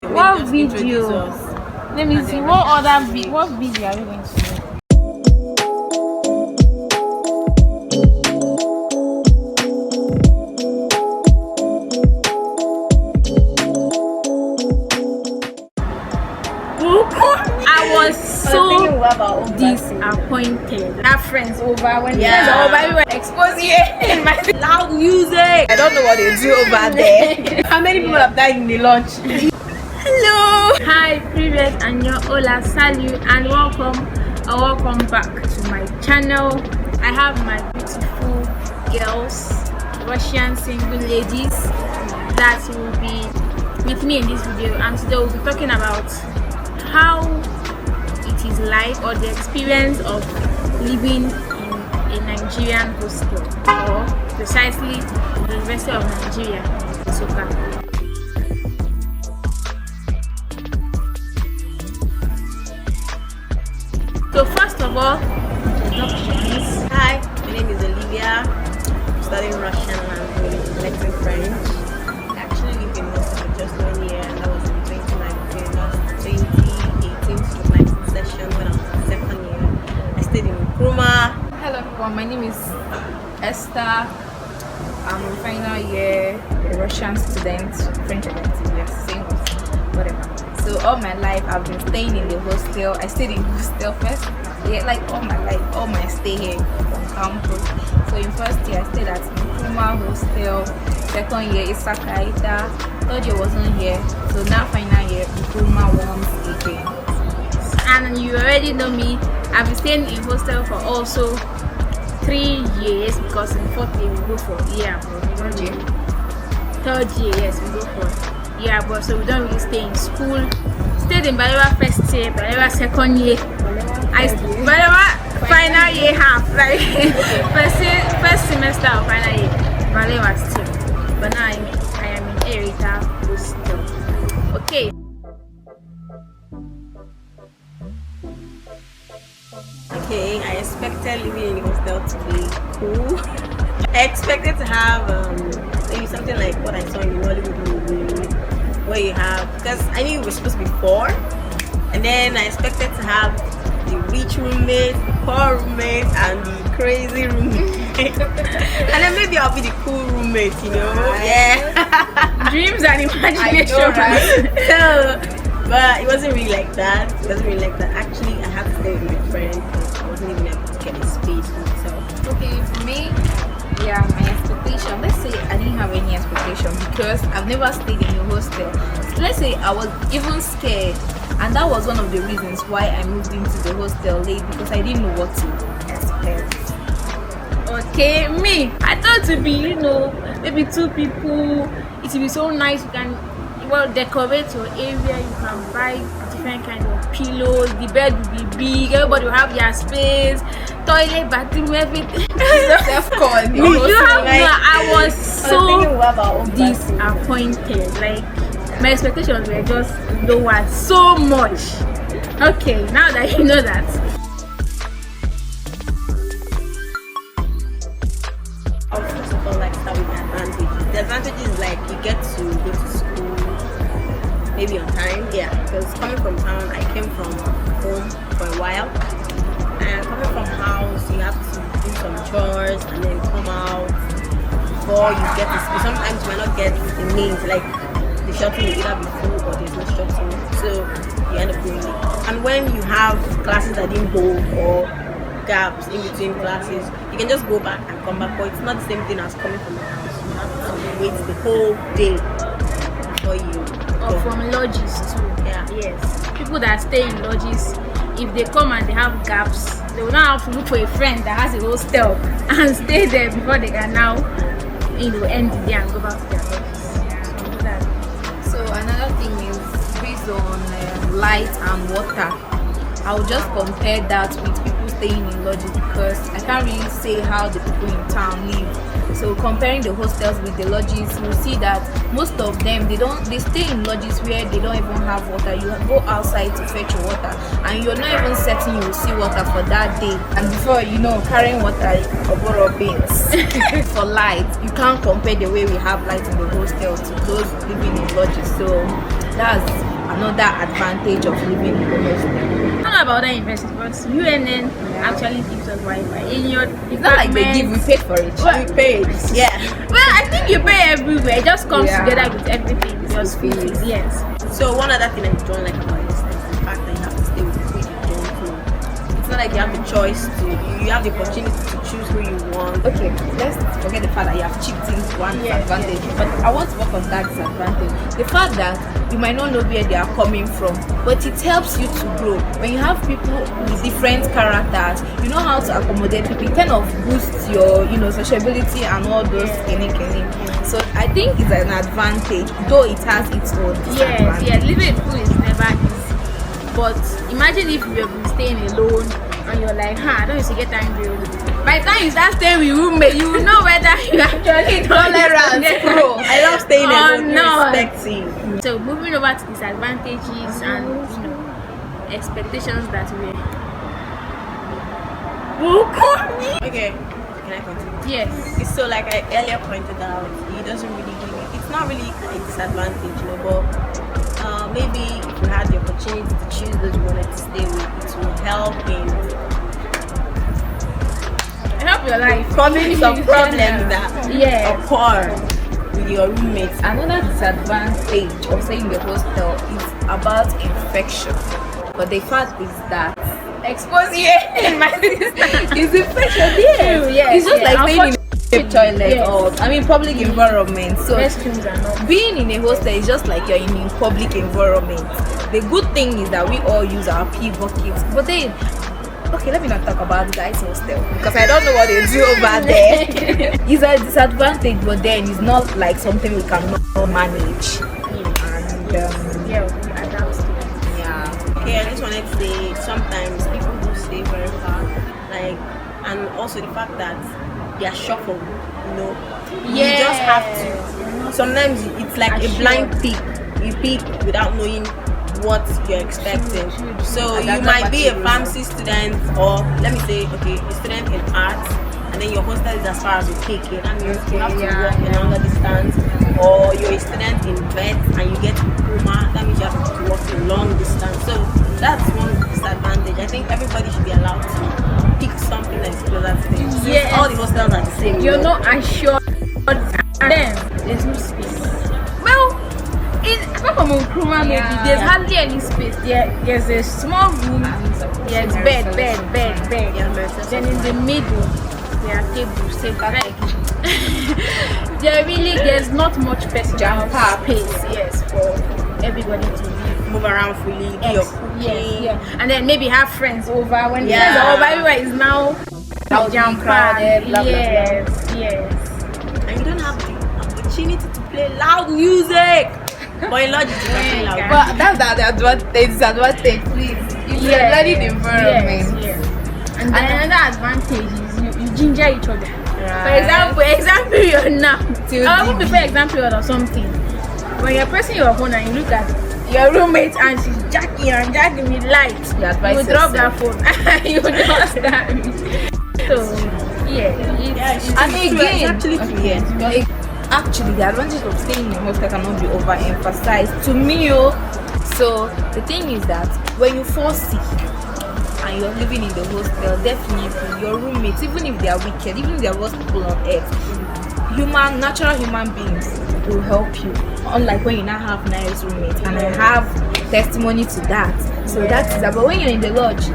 What video? Let me see. What video are we going to do? I was so disappointed. I have friends over when friends are over, everyone exposed here in my loud music. I don't know what they do over there. How many people have died in the lunch? Hello. Hi, privet and your hola, salut, and welcome back to my channel. I have my beautiful girls, Russian single ladies that will be with me in this video, and today we'll be talking about how it is like, or the experience of living in a Nigerian hostel, or precisely the University of Nigeria, Soka. So first of all, introductions. Hi, my name is Olivia. I'm studying Russian language, collecting French. I actually lived in hostel for just 1 year, and that was in 2019. That was 2018 to 19 session when I was in second year. I stayed in Nkrumah. Hello everyone, my name is Esther. I'm a final year Russian student, French identity, yes, same, whatever. So all my life I've been staying in the hostel. I stayed in hostel first, yeah, like all my life, all my stay here on campus. So in first year I stayed at Nkrumah hostel, second year Isakaita, third year wasn't here. So now final year Nkrumah once again. And you already know me, I've been staying in hostel for also 3 years, because in fourth year we go for year abroad. Third year, yes, we go for year abroad. So we don't really stay in school. Stayed in Balewa first year, Balewa second year, Balewa final year half, like first semester of final year, Balewa still. But now I am in Erita hostel. Okay. Okay, I expected living in a hostel to be cool. I expected to have maybe something like what I saw in Hollywood movie, where you have, because I knew it was supposed to be 4, and then I expected to have the rich roommate, the poor roommate, and the crazy roommate. And then maybe I'll be the cool roommate, you know? Yeah. Dreams and imagination. I know, right? So, but it wasn't really like that. Actually, I had to stay with my friend because I wasn't even able to get a space for myself. Okay, for me, yeah, my expectation, let's say I didn't have any expectation because I've never stayed in a hostel. So let's say I was even scared, and that was one of the reasons why I moved into the hostel late, because I didn't know what to expect. Okay, me, I thought to be, maybe 2 people. It will be so nice. You can decorate your area. You can buy different kinds of pillows. The bed will be big. Everybody will have their space, toilet, bathroom, everything. Self-call. I was so disappointed. Like, my expectations were just lowered so much. Okay, now that you know that. First of all, like, start with the advantages. The advantage is like you get to go to school maybe on time. Yeah, because coming from town, I came from home for a while, and coming from house, you have to do some chores and then come out before you get to school. Sometimes you might not get the means, like the shuttle will either be full or there's no shuttle, so you end up doing it. And when you have classes that didn't go, or gaps in between classes, you can just go back and come back, but it's not the same thing as coming from the house. You have to wait the whole day before you Or from lodges too. Yeah. Yes. People that stay in lodges, if they come and they have gaps, they will now have to look for a friend that has a hostel and stay there before they can now, end the day and go back to their lodges. Yeah. So another thing is based on light and water. I'll just compare that with people staying in lodges, because I can't really say how the people in town live. So comparing the hostels with the lodges, you see that most of them, they stay in lodges where they don't even have water. You go outside to fetch your water, and you're not even certain you will see water for that day. And before you know, carrying water or borrow beans for light, you can't compare the way we have light in the hostel to those living in lodges. So that's another advantage of living in the hostel. I don't know about other universities, but UNN actually gives us Wi-Fi in your department. It's not like they give, we paid for it. Well, We paid. Yeah. well, I think you pay everywhere. It just comes Yeah. together with everything. Your school fees. fees, yes. So one other thing I don't like about this is the fact that you have to stay with who you don't know. It's not like you have the choice to. You have the opportunity to choose who you want. Okay, let's forget the fact that you have chipped in one Yes, disadvantage, but I want to work on that disadvantage. The fact that you might not know where they are coming from, but it helps you to grow. When you have people with different characters, you know how to accommodate people. It kind of boosts your, sociability and all those kini. So I think it's an advantage, though it has its own disadvantage. Yes, living with people is never easy. But imagine if you have been staying alone and you're like, I don't used to get angry. By the time you start staying with roommate, you will know whether you actually Tolerance, bro. I love staying alone. no. Respecting. So moving over to disadvantages and expectations that we Okay. Can I continue? yes. So like I earlier pointed out, it doesn't really give you, it's not really a disadvantage, but maybe if you had the opportunity to choose those you wanted to stay with, it will help in Help your life. solving some problems that Yes. occur with your roommates. Another disadvantage of staying in the hostel is about infection. But the fact is that Expose in my sister. it's infection, yes. True, yes, It's just yes. like staying in a toilet Yes. or public environment. So Restrooms are not. being in a hostel is just like you're in a public environment. The good thing is that we all use our pee buckets. But then, okay, let me not talk about guys hostel because I don't know what they do over there. It's a disadvantage, but then it's not like something we cannot manage. And Yeah, we adapt to it. yeah. Okay, I just wanted to say sometimes people do stay very far, and also the fact that they are shuffled, you just have to. Sometimes it's like a blind pick. You pick without knowing what you're expecting. So And you that's might not be a material. pharmacy student, or let me say, okay, a student in arts, and then your hostel is as far as you take it. That means you have to Yeah, walk a longer distance. Or you're a student in vet and you get to Kuma, that means you have to walk a long distance. So that's one disadvantage. I think everybody should be allowed to pick something that is closer to them. Since Yes. all the hostels are the same. You're not assured, and then there's no space. Well, apart from Nkrumah, maybe Yeah. there's hardly any space. There's a small room. There's bed. Then in the middle, there are tables. There's not much personal Jam-packed. space. Yes, for everybody to live. Move around fully, do your cooking. Yeah. And then maybe have friends over. When Yeah. friends are over, everywhere is now Crowded, jam-packed. blah, blah, blah. Yes. And you don't have the opportunity to play loud music. But in Lodge, you can play loud. Yeah. But that's the disadvantage, please. It's a learning environment. Yes. And then another advantage is you ginger each other. For Right. example, you're now. Till I would the- prefer example or something. When you're pressing your phone and you look at your roommate and she's jacking with lights, You advise you drop that yourself. phone. You just stand. So Yeah, it's it's And true. again, It's actually true. okay, Yes. actually, the advantage of staying in a hostel cannot be overemphasized to me. So the thing is that when you fall sick and you're living in the hostel, definitely your roommates, even if they are wicked, even if they are worst people on earth, natural human beings will help you. Unlike when you now have nice roommates, and I have testimony to that. So that is that. But when you're in the lodge,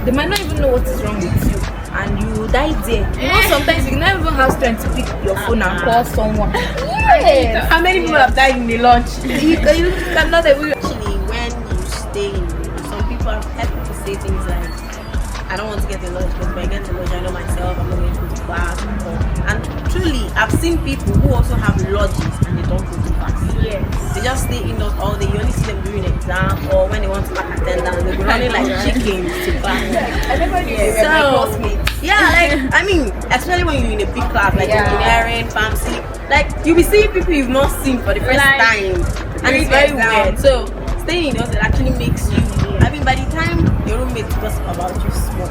they might not even know what is wrong with you, and you die there. Sometimes you not even have strength to pick your phone and call someone. Yes. How many people have died in the lodge? You cannot even. Actually, when you stay in, some people have heard people say things like, I don't want to get a lodge because if I get a lodge, I know myself, I'm not going to go to class. And truly, I've seen people who also have lodges and they don't go to class. yes. They just stay indoors all day. You only see them during exam or when they want to mark attendance. They'll be running like chickens to class. I never knew they were my So, classmates. yeah, I mean, especially when you're in a big class like Yeah. engineering, pharmacy, like you'll be seeing people you've not seen for the first Like, time, and it's very weird. So staying indoors it actually makes you. I mean, by the time your roommate gossip about you small,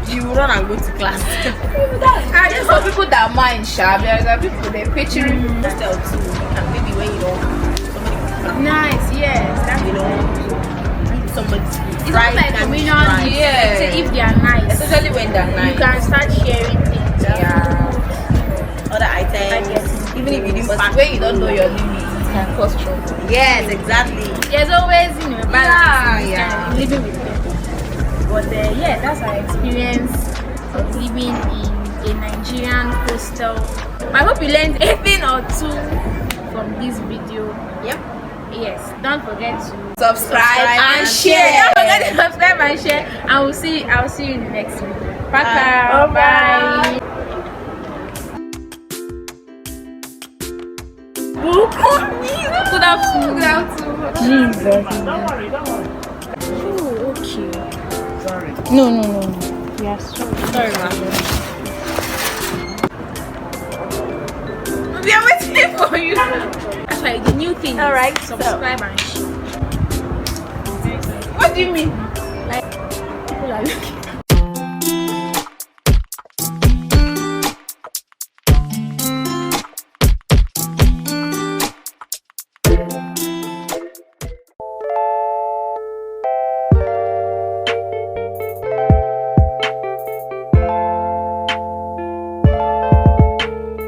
you run and go to class. And there's some people that mind sharp. There are people they're picturing. Hostel too. You can maybe when you don't somebody Nice. Yes. That's you don't know your limits, it can cause trouble. Yes, exactly. There's always, you know, a balance Yeah, in living with people. But yeah, that's our experience of living in a Nigerian hostel. I hope you learned a thing or two from this video. Yep. Yes, don't forget to Subscribe and share. Don't forget to subscribe and share. And I'll see you in the next video. Bye. Bye. Good afternoon. Good afternoon. Jesus. Don't worry. Oh, okay. Sorry. No. Yes. Sorry, ma'am. We are waiting for you. That's why the new thing All right, is subscribe and share. What do you mean? Like people are looking.